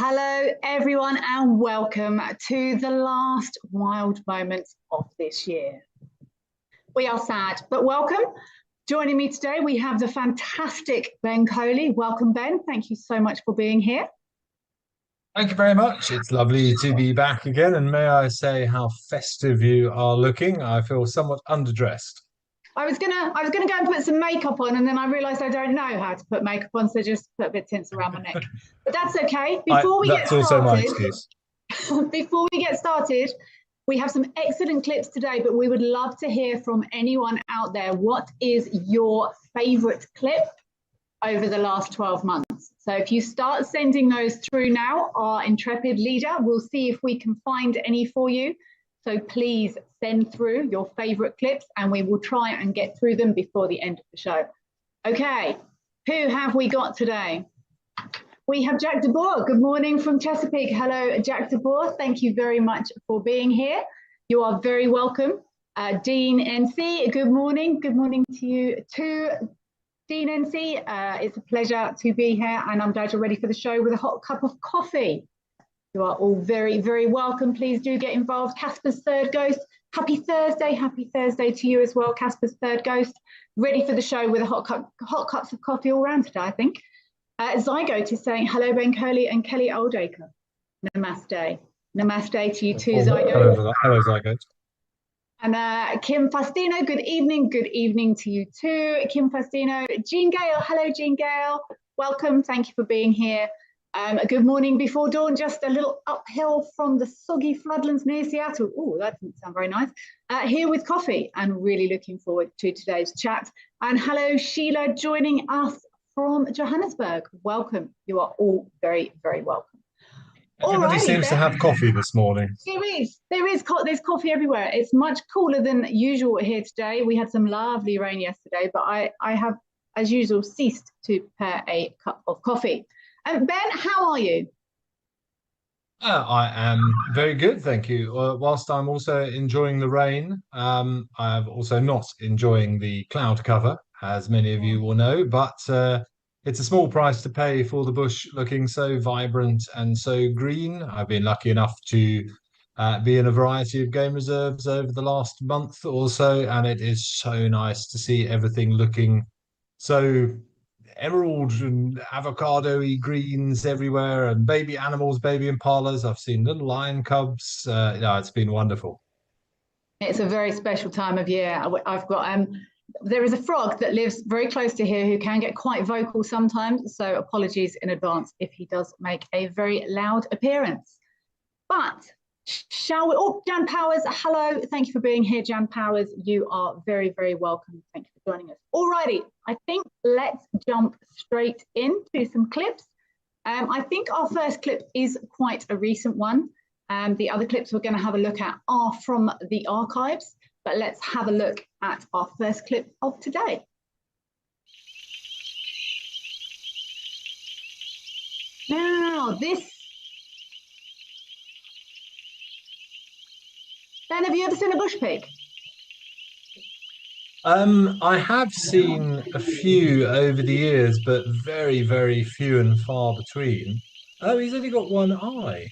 Hello, everyone, and welcome to the last wild moments of this year. We are sad, but welcome. Joining me today, we have the fantastic Ben Coley. Welcome, Ben. Thank you so much for being here. Thank you very much. It's lovely to be back again. And may I say how festive you are looking? I feel somewhat underdressed. I was gonna go and put some makeup on, and then I realised I don't know how to put makeup on, so just put a bit of tinsel around my neck. But that's okay. That's also my excuse. Before we get started, we have some excellent clips today, but we would love to hear from anyone out there. What is your favourite clip over the last 12 months? So if you start sending those through now, our intrepid leader will see if we can find any for you. So please send through your favourite clips and we will try and get through them before the end of the show. Okay, who have we got today? We have Jack de Boer. Good morning from Chesapeake. Hello, Jack de Boer. Thank you very much for being here. You are very welcome. Dean NC, good morning. Good morning to you too, Dean NC. It's a pleasure to be here and I'm glad you're ready for the show with a hot cup of coffee. You are all very, very welcome. Please do get involved. Casper's Third Ghost, happy Thursday. Happy Thursday to you as well, Casper's Third Ghost. Ready for the show with a hot cups of coffee all round today, I think. Zygote is saying, hello, Ben Coley and Kelly Oldacre. Namaste. Namaste to you too, Zygote. Hello, Zygote. And Kim Fastino, good evening. Good evening to you too, Kim Fastino. Jean Gale, hello, Jean Gale. Welcome. Thank you for being here. A good morning before dawn, just a little uphill from the soggy floodlands near Seattle. Oh, that doesn't sound very nice. Here with coffee and really looking forward to today's chat. And hello, Sheila, joining us from Johannesburg. Welcome. You are all very, very welcome. Everybody seems to have coffee this morning. There's coffee everywhere. It's much cooler than usual here today. We had some lovely rain yesterday, but I have, as usual, ceased to prepare a cup of coffee. Ben, how are you? I am very good, thank you. Whilst I'm also enjoying the rain, I'm also not enjoying the cloud cover, as many of you will know, but it's a small price to pay for the bush looking so vibrant and so green. I've been lucky enough to be in a variety of game reserves over the last month or so, and it is so nice to see everything looking so emerald and avocado-y greens everywhere, and baby animals, baby impalas. I've seen little lion cubs. It's been wonderful. It's a very special time of year. I've got there is a frog that lives very close to here who can get quite vocal sometimes, so apologies in advance if he does make a very loud appearance. But shall we? Oh, Jan Powers, hello. Thank you for being here, Jan Powers. You are very, very welcome. Thank you for joining us. Alrighty, I think let's jump straight into some clips. I think our first clip is quite a recent one. The other clips we're going to have a look at are from the archives, but let's have a look at our first clip of today. Now, Ben, have you ever seen a bush pig? I have seen a few over the years, but very, very few and far between. Oh, he's only got one eye.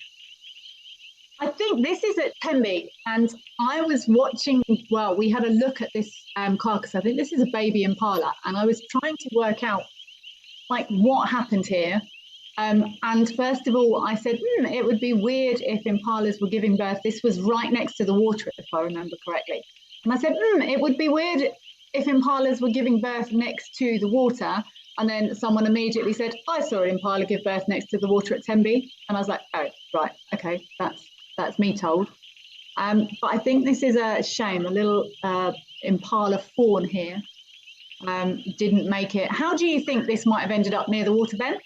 I think this is at Tembe, and I was watching, well, we had a look at this carcass. I think this is a baby impala, and I was trying to work out, like, what happened here. And first of all, I said, it would be weird if impalas were giving birth. This was right next to the water, if I remember correctly. And I said, it would be weird if impalas were giving birth next to the water. And then someone immediately said, I saw an impala give birth next to the water at Tembe. And I was like, oh, right, okay, that's me told. But I think this is a shame. A little impala fawn here didn't make it. How do you think this might have ended up near the water, Ben?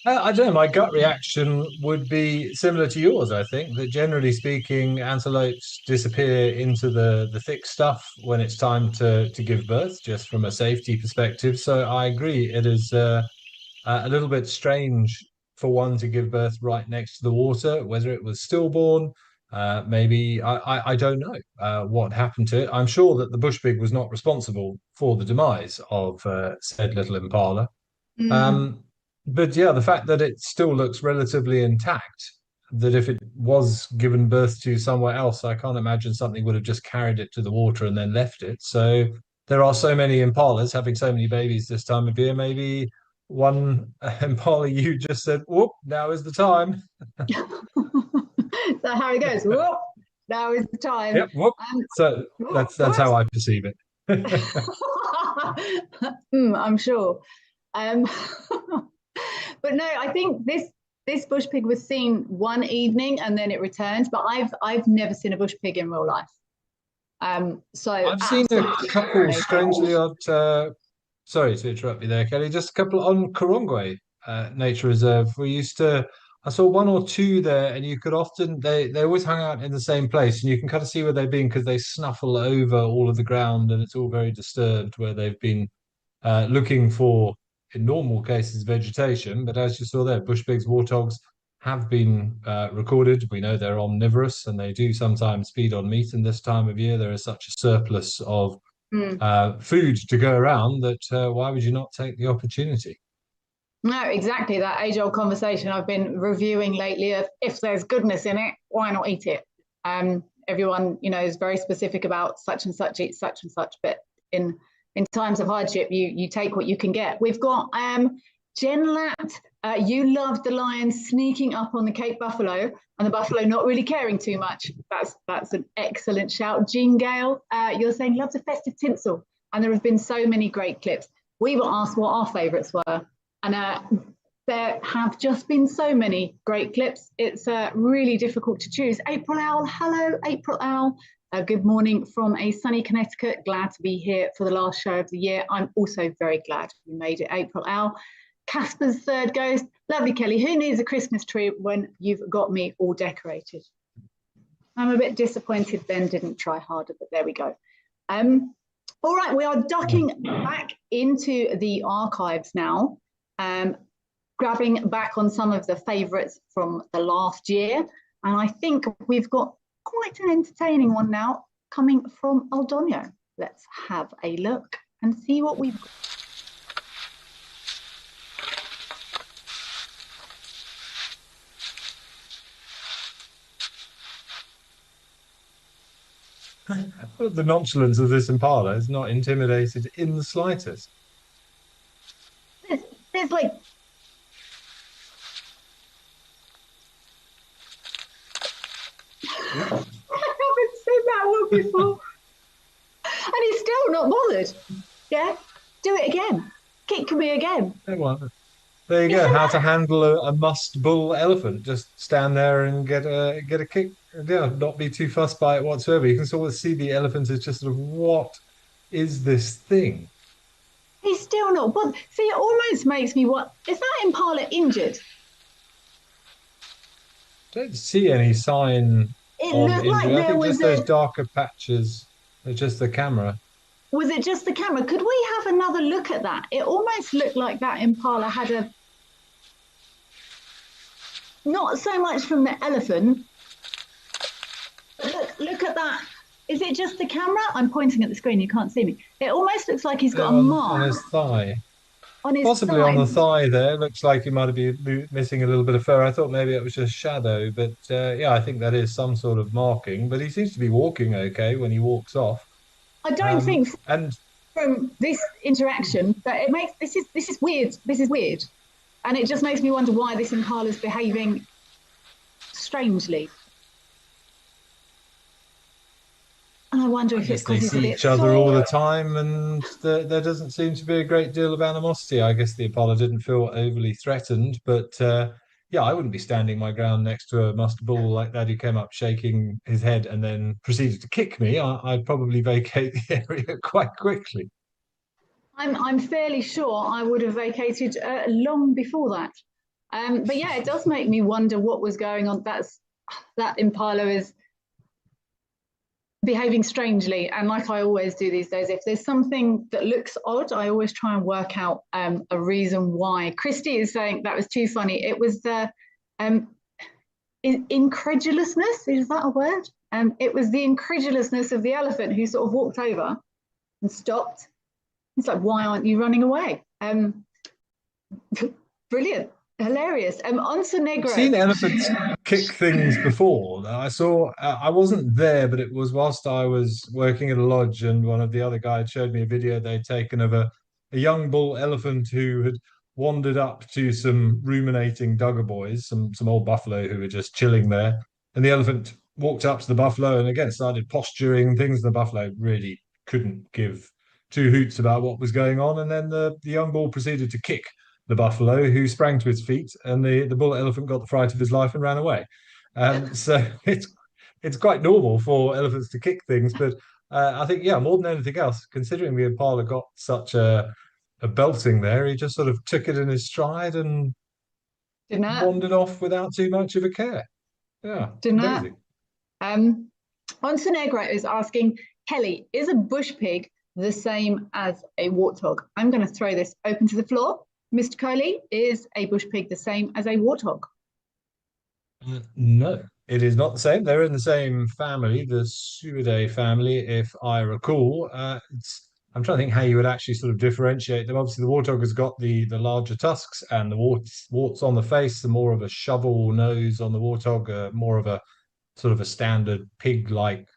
I don't know. My gut reaction would be similar to yours. I think that generally speaking, antelopes disappear into the thick stuff when it's time to give birth, just from a safety perspective. So I agree. It is a little bit strange for one to give birth right next to the water. Whether it was stillborn, maybe I don't know what happened to it. I'm sure that the bush pig was not responsible for the demise of said little impala. But yeah, the fact that it still looks relatively intact, that if it was given birth to somewhere else, I can't imagine something would have just carried it to the water and then left it. So there are so many impalas having so many babies this time of year. Maybe one impala you just said, "Whoop, now is the time." So how it goes. Whoop, now is the time. Yep, whoop. So that's how I perceive it. I'm sure. Um, but no, I think this bush pig was seen one evening and then it returned. But I've never seen a bush pig in real life. So I've seen a absolutely couple, strangely fascinating. odd. Sorry to interrupt you there, Kelly. Just a couple on Korongwe Nature Reserve. I saw one or two there, and you could often they always hang out in the same place, and you can kind of see where they've been because they snuffle over all of the ground, and it's all very disturbed where they've been looking for, in normal cases, vegetation. But as you saw there, bush pigs, warthogs have been recorded. We know they're omnivorous and they do sometimes feed on meat. And this time of year, there is such a surplus of Mm. food to go around that why would you not take the opportunity? No, exactly that age-old conversation I've been reviewing lately of if there's goodness in it, why not eat it? Everyone, is very specific about such and such, eat such and such, but in times of hardship, you take what you can get. We've got Jen Lat, you love the lion sneaking up on the Cape buffalo and the buffalo not really caring too much. That's an excellent shout. Jean Gale, you're saying love the festive tinsel, and there have been so many great clips. We were asked what our favourites were. And there have just been so many great clips. It's really difficult to choose. April Owl, hello, April Owl. Good morning from a sunny Connecticut. Glad to be here for the last show of the year. I'm also very glad we made it, April Owl. Casper's third ghost. Lovely, Kelly. Who needs a Christmas tree when you've got me all decorated? I'm a bit disappointed Ben didn't try harder, but there we go. All right, we are ducking back into the archives now. Grabbing back on some of the favourites from the last year. And I think we've got quite an entertaining one now coming from Aldonio. Let's have a look and see what we've got. The nonchalance of this impala is not intimidated in the slightest. There's like I haven't seen that one before. And he's still not bothered. Yeah, do it again. Kick me again. There you go. How to handle a mussed bull elephant. Just stand there and get a kick. Yeah, not be too fussed by it whatsoever. You can sort of see the elephant is just sort of, what is this thing? He's still not bothered. See, it almost makes me what is that impala injured? Don't see any sign It of looked like injury. I there think was just those darker patches. It's just the camera. Was it just the camera? Could we have another look at that? It almost looked like that impala had a, not so much from the elephant, but look at that. Is it just the camera? I'm pointing at the screen, you can't see me. It almost looks like he's got a mark. On his thigh. On his Possibly thigh. on the thigh there. Looks like he might be missing a little bit of fur. I thought maybe it was just shadow, but yeah, I think that is some sort of marking. But he seems to be walking okay when he walks off. I don't think and from this interaction, but it makes this is weird. This is weird, and it just makes me wonder why this impala is behaving strangely. And I wonder if it's they because see each other all the time, and there doesn't seem to be a great deal of animosity. I guess the impala didn't feel overly threatened, but yeah, I wouldn't be standing my ground next to a mussed bull like that who came up shaking his head and then proceeded to kick me. I'd probably vacate the area quite quickly. I'm fairly sure I would have vacated long before that. But yeah, it does make me wonder what was going on. That impala is behaving strangely, and like I always do these days, if there's something that looks odd, I always try and work out a reason why. Christy is saying that was too funny. It was the incredulousness, is that a word? It was the incredulousness of the elephant who sort of walked over and stopped. It's like, why aren't you running away? Brilliant. Hilarious. On to I've seen Negro. elephants kick things before. I saw, I wasn't there, but it was whilst I was working at a lodge, and one of the other guides showed me a video they'd taken of a young bull elephant who had wandered up to some ruminating Duggar boys, some old buffalo who were just chilling there. And the elephant walked up to the buffalo and again started posturing and things. The buffalo really couldn't give two hoots about what was going on. And then the young bull proceeded to kick the buffalo, who sprang to his feet, and the bull elephant got the fright of his life and ran away. So it's quite normal for elephants to kick things, but I think yeah, more than anything else, considering the Impala got such a belting there, he just sort of took it in his stride and Didn't that? wandered off without too much of a care. Yeah, Didn't that? amazing. Montenegro is asking, Kelly, is a bush pig the same as a warthog? I'm going to throw this open to the floor. Mr. Coley, is a bush pig the same as a warthog? No, it is not the same. They're in the same family, the Suidae family, if I recall. I'm trying to think how you would actually sort of differentiate them. Obviously, the warthog has got the larger tusks and the warts on the face, the more of a shovel nose on the warthog, more of a sort of a standard pig-like,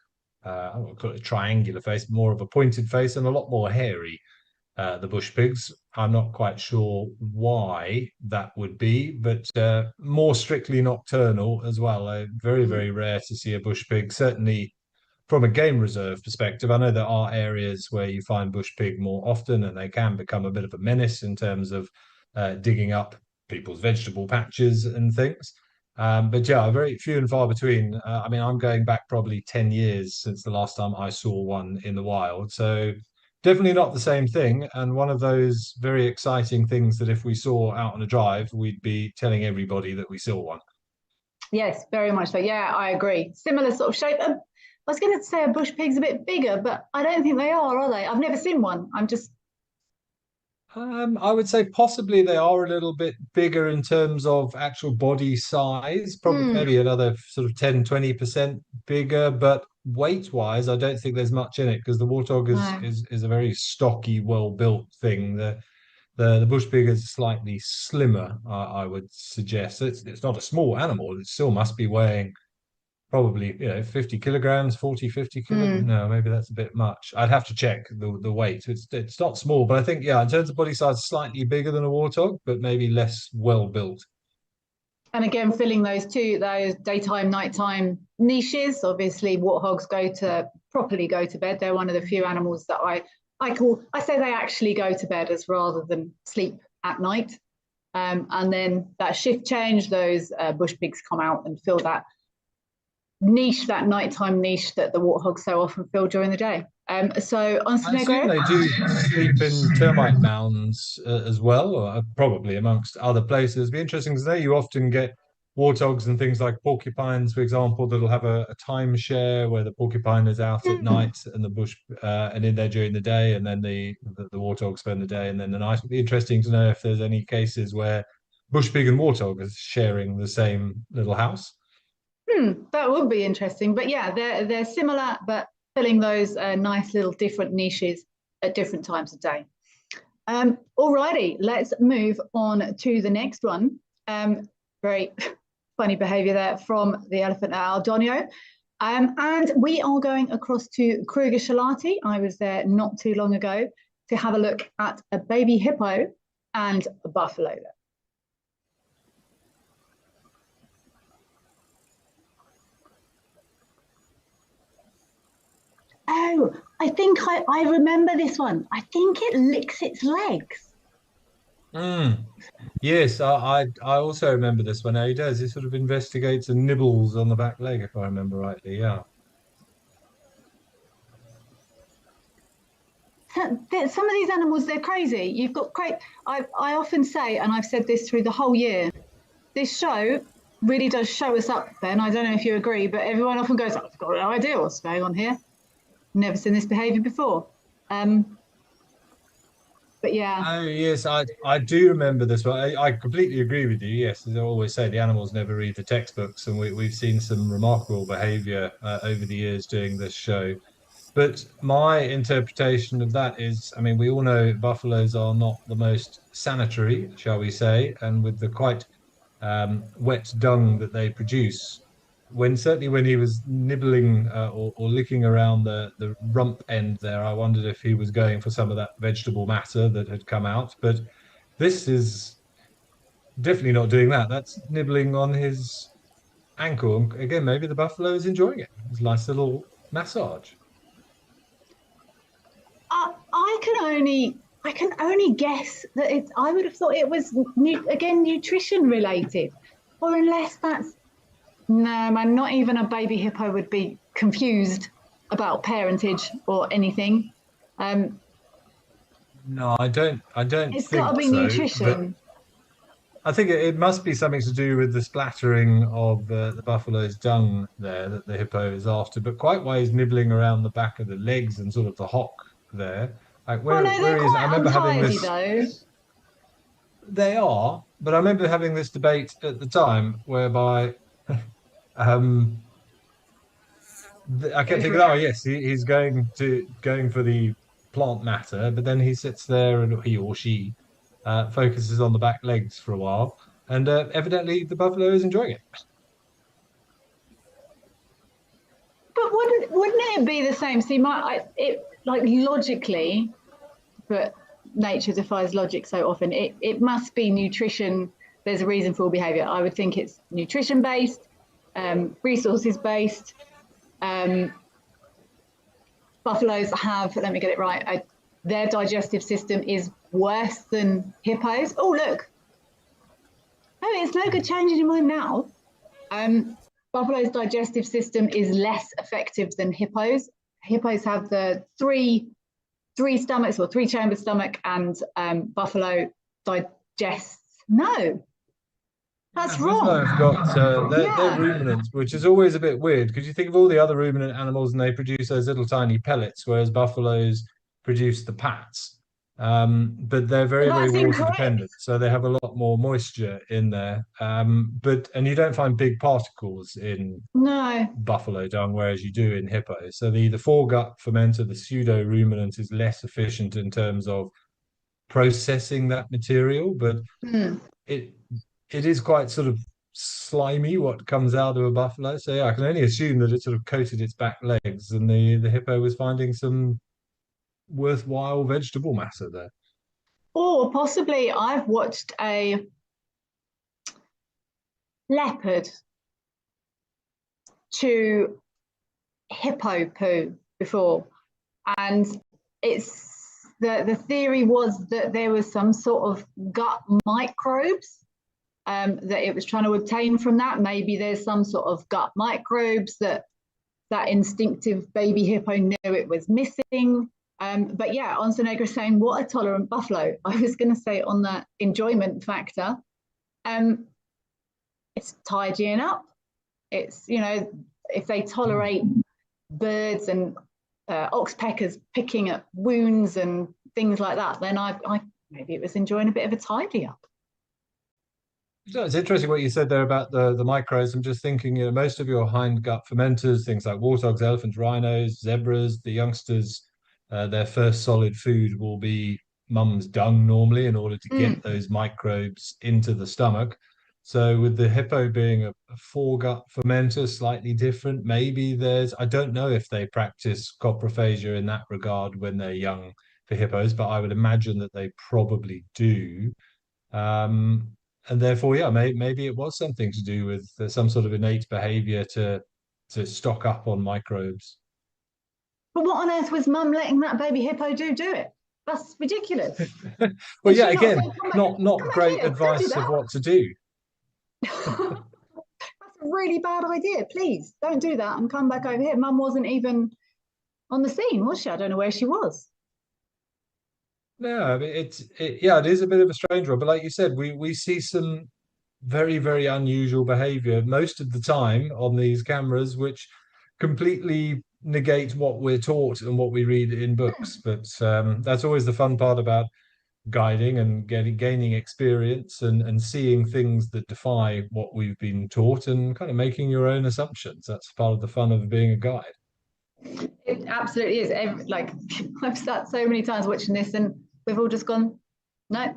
I don't want to call it a triangular face, more of a pointed face and a lot more hairy. The bush pigs. I'm not quite sure why that would be, but more strictly nocturnal as well. Very, very rare to see a bush pig, certainly from a game reserve perspective. I know there are areas where you find bush pig more often, and they can become a bit of a menace in terms of digging up people's vegetable patches and things. But yeah, very few and far between. I mean, I'm going back probably 10 years since the last time I saw one in the wild. So definitely not the same thing. And one of those very exciting things that if we saw out on a drive, we'd be telling everybody that we saw one. Yes, very much so. Yeah, I agree. Similar sort of shape. I was going to say a bush pig's a bit bigger, but I don't think they are they? I've never seen one. I'm just. I would say possibly they are a little bit bigger in terms of actual body size, probably maybe another sort of 10-20% bigger, but weight wise, I don't think there's much in it because the warthog is a very stocky, well built thing. The bush pig is slightly slimmer, I would suggest. It's not a small animal, it still must be weighing probably 50 kilograms, 40-50 kilograms. No, maybe that's a bit much. I'd have to check the weight. It's not small, but I think yeah, in terms of body size, slightly bigger than a warthog, but maybe less well built. And again, filling those daytime, nighttime niches. Obviously, warthogs properly go to bed. They're one of the few animals that I say they actually go to bed as rather than sleep at night. And then that shift change, those bush pigs come out and fill that niche, that nighttime niche that the warthogs so often fill during the day. So on I assume they do sleep in termite mounds as well, or probably amongst other places. It'd be interesting because there you often get warthogs and things like porcupines, for example, that'll have a timeshare where the porcupine is out at night and the bush and in there during the day, and then the warthogs spend the day and then the night. It'd be interesting to know if there's any cases where bush pig and warthog are sharing the same little house. That would be interesting. But yeah, they're similar, but filling those nice little different niches at different times of day. Alrighty, let's move on to the next one. Very funny behavior there from the elephant at Aldonio. And we are going across to Kruger Shalati. I was there not too long ago to have a look at a baby hippo and a buffalo. Oh, I think I remember this one. I think it licks its legs. Yes, I also remember this one. How he does, he sort of investigates and nibbles on the back leg, if I remember rightly. Yeah. Some of these animals, they're crazy. You've got I often say, and I've said this through the whole year, this show really does show us up, Ben. I don't know if you agree, but everyone often goes, I've got no idea what's going on here. Never seen this behavior before. But yeah. Oh yes, I do remember this one. I completely agree with you. Yes, as I always say, the animals never read the textbooks, and we've seen some remarkable behavior over the years doing this show. But my interpretation of that is, I mean, we all know buffaloes are not the most sanitary, shall we say, and with the quite wet dung that they produce. When certainly when he was nibbling or licking around the rump end there, I wondered if he was going for some of that vegetable matter that had come out. But this is definitely not doing that. That's nibbling on his ankle. And again, maybe the buffalo is enjoying it. It's a nice little massage. I can only guess that I would have thought it was again nutrition related, or unless that's no man, not even a baby hippo would be confused about parentage or anything. No, I don't. I don't It's think got to be so. But nutrition. I think it must be something to do with the splattering of the buffalo's dung there that the hippo is after. But quite why he's nibbling around the back of the legs and sort of the hock there. Like Oh no, where they're he is, I quite remember having untidy this. though. They are, but I remember having this debate at the time whereby um, I Go kept for thinking, it. oh yes, he's going for the plant matter, but then he sits there and he or she focuses on the back legs for a while, and evidently the buffalo is enjoying it. But wouldn't it be the same? See, it like logically, but nature defies logic so often. It must be nutrition. There's a reason for all behaviour. I would think it's nutrition based, resources based. Buffaloes have, let me get it right, their digestive system is worse than hippos. Oh, look. Oh, it's no good changing your mind now. Buffalo's digestive system is less effective than hippos. Hippos have the three stomachs or three-chambered stomach, and buffalo digests. No, that's wrong. Buffalo's got they're Yeah. ruminants, which is always a bit weird because you think of all the other ruminant animals and they produce those little tiny pellets, whereas buffaloes produce the pats. But they're Well, very that's water incorrect. dependent, so they have a lot more moisture in there. And you don't find big particles in No. buffalo dung, whereas you do in hippo. So the foregut fermenter, the pseudo ruminant, is less efficient in terms of processing that material, but Hmm. it it is quite sort of slimy what comes out of a buffalo. So yeah, I can only assume that it sort of coated its back legs, and the hippo was finding some worthwhile vegetable matter there. Or possibly I've watched a leopard chew hippo poo before, and the theory was that there was some sort of gut microbes that it was trying to obtain from that. Maybe there's some sort of gut microbes that instinctive baby hippo knew it was missing. But yeah, Onsonegra saying, what a tolerant buffalo. I was going to say on the enjoyment factor, it's tidying up. It's, if they tolerate birds and oxpeckers picking at wounds and things like that, then I maybe it was enjoying a bit of a tidy up. So it's interesting what you said there about the microbes. I'm just thinking, most of your hindgut fermenters, things like warthogs, elephants, rhinos, zebras, the youngsters, their first solid food will be mum's dung normally in order to get those microbes into the stomach. So with the hippo being a foregut fermenter, slightly different. Maybe I don't know if they practice coprophagia in that regard when they're young for hippos, but I would imagine that they probably do. Um, and therefore, yeah, maybe it was something to do with some sort of innate behavior to stock up on microbes. But what on earth was mum letting that baby hippo do it? That's ridiculous. Well, Did yeah, she not say, again, not come back great here, don't do advice of that? what to do. That's a really bad idea. Please don't do that and come back over here. Mum wasn't even on the scene, was she? I don't know where she was. No, I mean, yeah, it is a bit of a strange one, but like you said, we see some very unusual behavior most of the time on these cameras, which completely negate what we're taught and what we read in books. But that's always the fun part about guiding and gaining experience and seeing things that defy what we've been taught and kind of making your own assumptions. That's part of the fun of being a guide. It absolutely is. Like I've sat so many times watching this, and we've all just gone, no,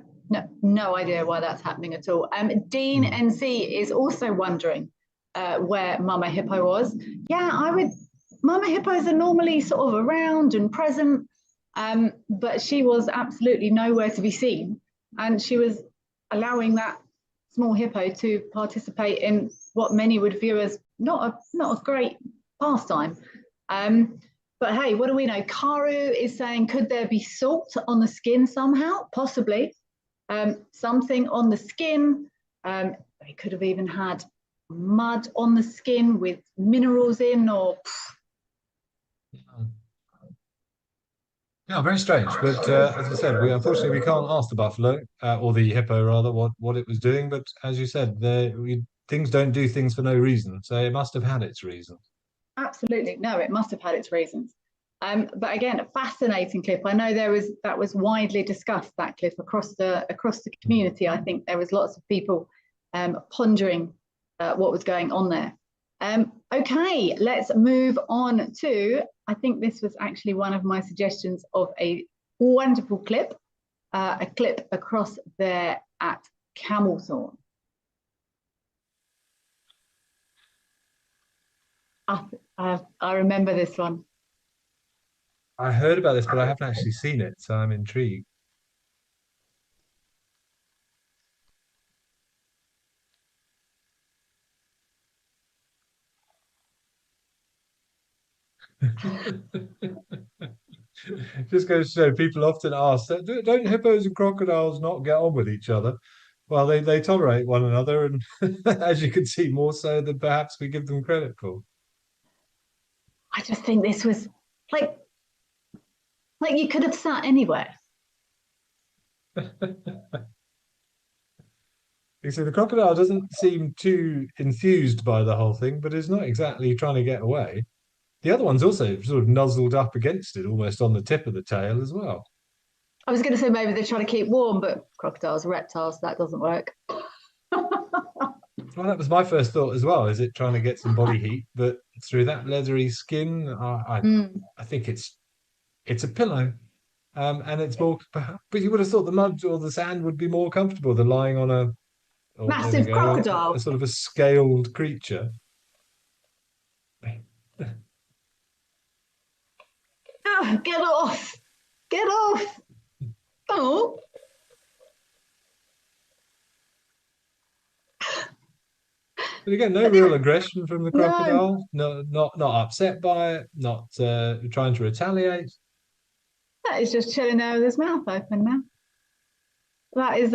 no idea why that's happening at all. Dean Hmm. NC is also wondering where Mama Hippo was. Yeah, I would. Mama Hippos are normally sort of around and present, but she was absolutely nowhere to be seen, and she was allowing that small hippo to participate in what many would view as not a great pastime. Um, but hey, what do we know? Karu is saying, could there be salt on the skin somehow? Possibly. Something on the skin. They could have even had mud on the skin with minerals in, or Yeah, very strange. But as I said, we unfortunately we can't ask the buffalo or the hippo rather what it was doing. But as you said, things don't do things for no reason, so it must have had its reason. absolutely no. It must have had its reasons. But again, a fascinating clip. I know that was widely discussed, that clip across the community. I think there was lots of people pondering what was going on there. Okay, let's move on to, I think this was actually one of my suggestions of a wonderful clip, a clip across there at Camelthorne. I remember this one. I heard about this, but I haven't actually seen it, so I'm intrigued. Just goes to show people often ask, don't hippos and crocodiles not get on with each other? Well, they tolerate one another, and as you can see, more so than perhaps we give them credit for. I just think this was like you could have sat anywhere. You see, the crocodile doesn't seem too enthused by the whole thing, but is not exactly trying to get away. The other one's also sort of nuzzled up against it, almost on the tip of the tail as well. I was going to say maybe they're trying to keep warm, but crocodiles are reptiles, so that doesn't work. Well, that was my first thought as well. Is it trying to get some body heat? But through that leathery skin, Mm. I think it's a pillow, and it's more. But you would have thought the mud or the sand would be more comfortable than lying on a. Oh, there we Massive go, a crocodile. sort of a scaled creature. Oh, get off! Get off! Oh, But again, no I real think aggression from the no. crocodile. No, not upset by it. Not trying to retaliate. That is just chilling there with his mouth open now. That is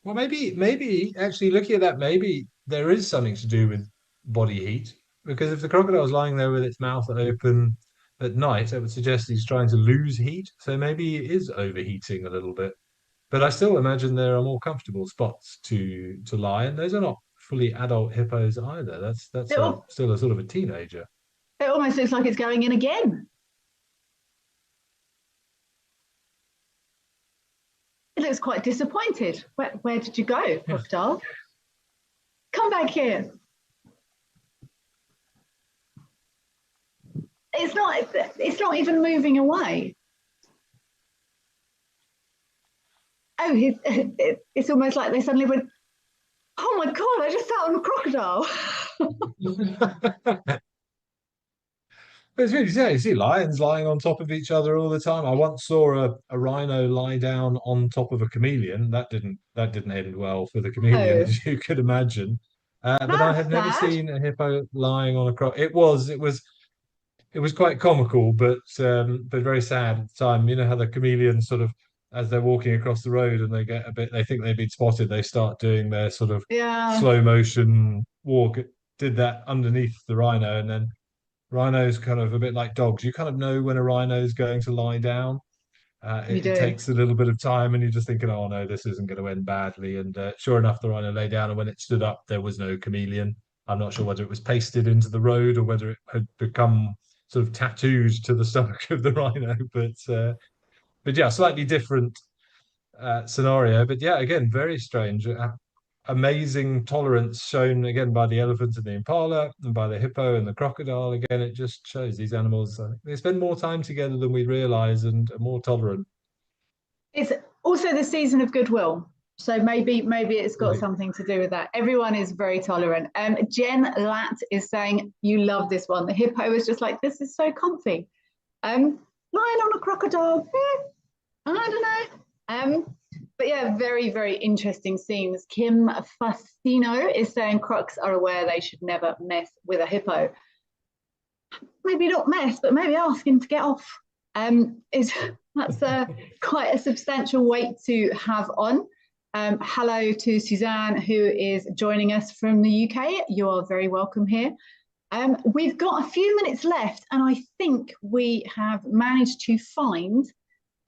Well, maybe actually looking at that, maybe there is something to do with body heat. Because if the crocodile is lying there with its mouth open at night, that would suggest he's trying to lose heat. So maybe he is overheating a little bit. But I still imagine there are more comfortable spots to lie, and those are not fully adult hippos either. That's it, still a sort of a teenager. it almost looks like it's going in again. It looks quite disappointed. Where did you go, Yeah. crocodile? Come back here. It's not even moving away. Oh, it's almost like they suddenly went, oh my God, I just sat on a crocodile. But it's really sad. You see lions lying on top of each other all the time. I once saw a rhino lie down on top of a chameleon. That didn't end well for the chameleon, Oh, as you could imagine. But I that's had never sad. seen a hippo lying on a croc. It was quite comical, but very sad at the time. You know how the chameleons sort of, as they're walking across the road and they get a bit, they think they've been spotted, they start doing their sort of Yeah, slow motion walk. Did that underneath the rhino, and then rhinos kind of a bit like dogs. You kind of know when a rhino is going to lie down. you It do. takes a little bit of time, and you're just thinking, "Oh no, this isn't going to end badly." And sure enough, the rhino lay down, and when it stood up, there was no chameleon. I'm not sure whether it was pasted into the road or whether it had become sort of tattooed to the stomach of the rhino. But yeah, slightly different scenario. But yeah, again, very strange. amazing tolerance shown again by the elephant and the impala and by the hippo and the crocodile. Again, it just shows these animals, they spend more time together than we realize and are more tolerant. It's also the season of goodwill. So maybe it's got something to do with that. Everyone is very tolerant. Jen Latt is saying you love this one. The hippo is just like, this is so comfy. Lying on a crocodile, I don't know. But yeah, very, very interesting scenes. Kim Fastino is saying crocs are aware they should never mess with a hippo. Maybe not mess, but maybe ask him to get off. That's quite a substantial weight to have on. Hello to Suzanne, who is joining us from the UK. You are very welcome here. We've got a few minutes left, and I think we have managed to find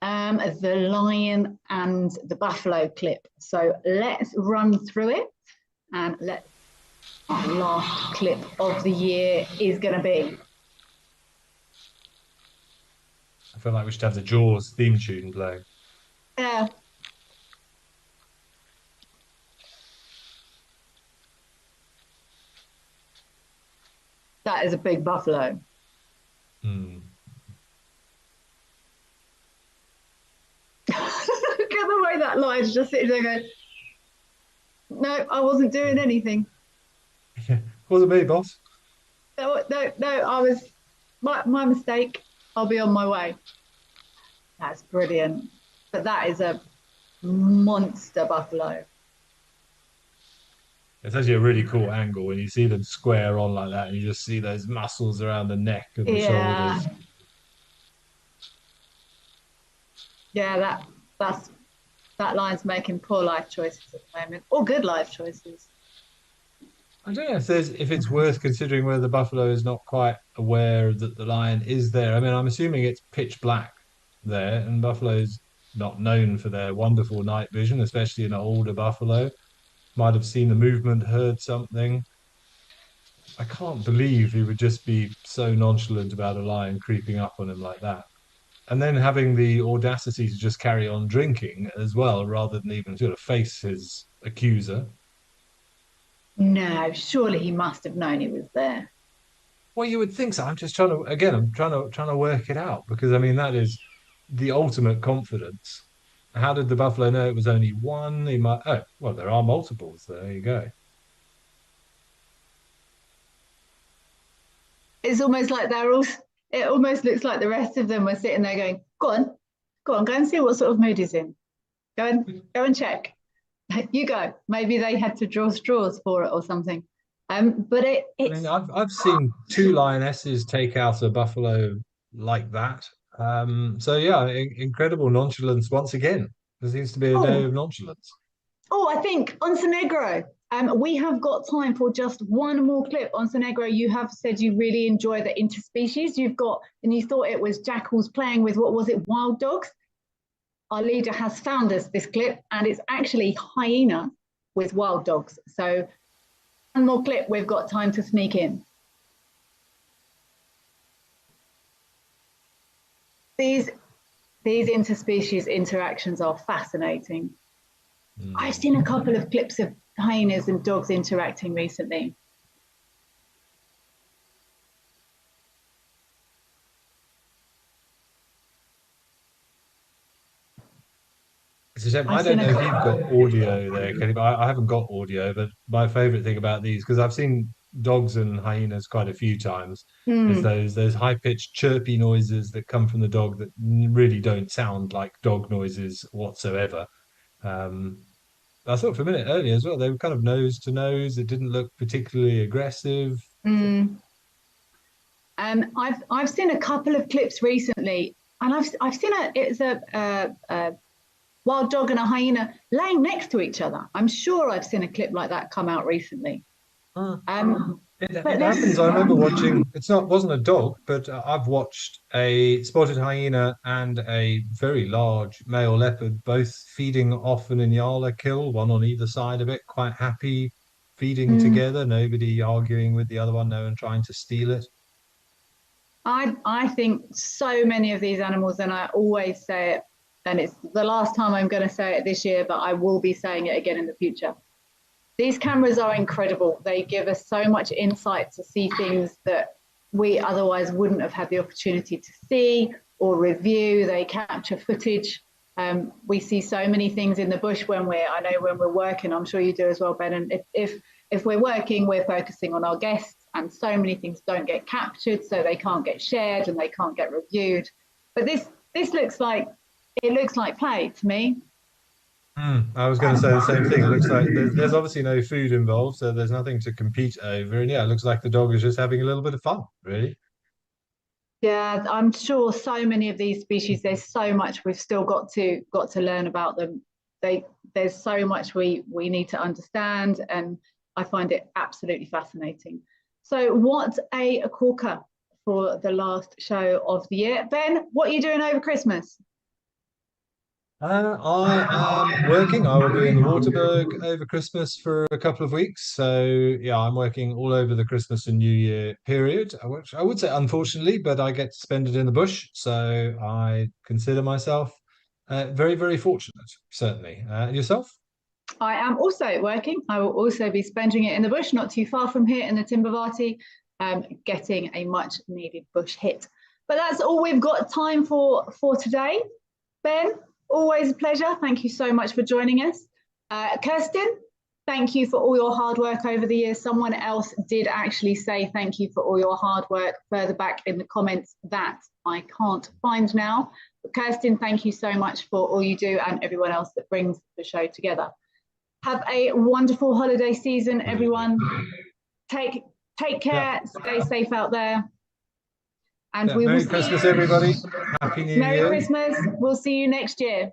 the lion and the buffalo clip. So let's run through it, and our last clip of the year is going to be. I feel like we should have the Jaws theme tune playing. Yeah. That is a big buffalo. Mm. Look at the way that lion's just sitting there going, no, I wasn't doing anything. Wasn't me, boss. No, I was, my mistake. I'll be on my way. That's brilliant. But that is a monster buffalo. It's actually a really cool angle when you see them square on like that and you just see those muscles around the neck and the shoulders. Yeah, that lion's making poor life choices at the moment, or good life choices. I don't know if it's worth considering whether the buffalo is not quite aware that the lion is there. I mean, I'm assuming it's pitch black there, and buffalo's not known for their wonderful night vision, especially an older buffalo. Might have seen the movement, heard something. I can't believe he would just be so nonchalant about a lion creeping up on him like that. And then having the audacity to just carry on drinking as well, rather than even sort of face his accuser. No, surely he must have known he was there. Well, you would think so. I'm just I'm trying to work it out because I mean that is the ultimate confidence. How did the buffalo know it was only one? He might. Oh, well, there are multiples. There you go. It's almost like it almost looks like the rest of them were sitting there going, go on, go and see what sort of mood he's in. Go and check. You go. Maybe they had to draw straws for it or something. But it's. I mean, I've seen two lionesses take out a buffalo like that. So yeah, incredible nonchalance once again. There seems to be a day of nonchalance. Oh, I think on Sonegro, we have got time for just one more clip. On Sonegro, you have said you really enjoy the interspecies. And you thought it was jackals playing with, what was it, wild dogs? Our leader has found us this clip, and it's actually hyena with wild dogs. So one more clip we've got time to sneak in. These interspecies interactions are fascinating. I've seen a couple of clips of hyenas and dogs interacting recently. It's a shame. I don't know if you've got audio there, Kelly, but I haven't got audio. But my favorite thing about these, because I've seen dogs and hyenas quite a few times, is those high-pitched chirpy noises that come from the dog that really don't sound like dog noises whatsoever. I thought for a minute earlier as well, they were kind of nose to nose. It didn't look particularly aggressive. I've seen a couple of clips recently, and I've seen a wild dog and a hyena laying next to each other. I'm sure I've seen a clip like that come out recently. It happens. I remember watching. Wasn't a dog, but I've watched a spotted hyena and a very large male leopard both feeding off an Inyala kill, one on either side of it, quite happy, feeding together. Nobody arguing with the other one, no one trying to steal it. I think so many of these animals, and I always say it, and it's the last time I'm going to say it this year, but I will be saying it again in the future. These cameras are incredible. They give us so much insight to see things that we otherwise wouldn't have had the opportunity to see or review. They capture footage. We see so many things in the bush when we're working. I'm sure you do as well, Ben. And if we're working, we're focusing on our guests, and so many things don't get captured, so they can't get shared and they can't get reviewed. But this looks like play to me. I was going to say the same thing. It looks like there's obviously no food involved, so there's nothing to compete over. And yeah, it looks like the dog is just having a little bit of fun, really. Yeah, I'm sure so many of these species, there's so much we've still got to learn about them. There's so much we need to understand, and I find it absolutely fascinating. So what a corker for the last show of the year. Ben, what are you doing over Christmas? I am working. I will be in the Waterberg over Christmas for a couple of weeks. So yeah, I'm working all over the Christmas and New Year period, which I would say unfortunately, but I get to spend it in the bush. So I consider myself very, very fortunate, certainly. And yourself? I am also working. I will also be spending it in the bush, not too far from here in the Timbervati, getting a much needed bush hit. But that's all we've got time for today. Ben, always a pleasure. Thank you so much for joining us. Kirsten, thank you for all your hard work over the years. Someone else did actually say thank you for all your hard work further back in the comments that I can't find now. But Kirsten, thank you so much for all you do, and everyone else that brings the show together. Have a wonderful holiday season, everyone. Take care, stay safe out there. And we will Merry Christmas, everybody. Happy New Year. Merry Christmas. We'll see you next year.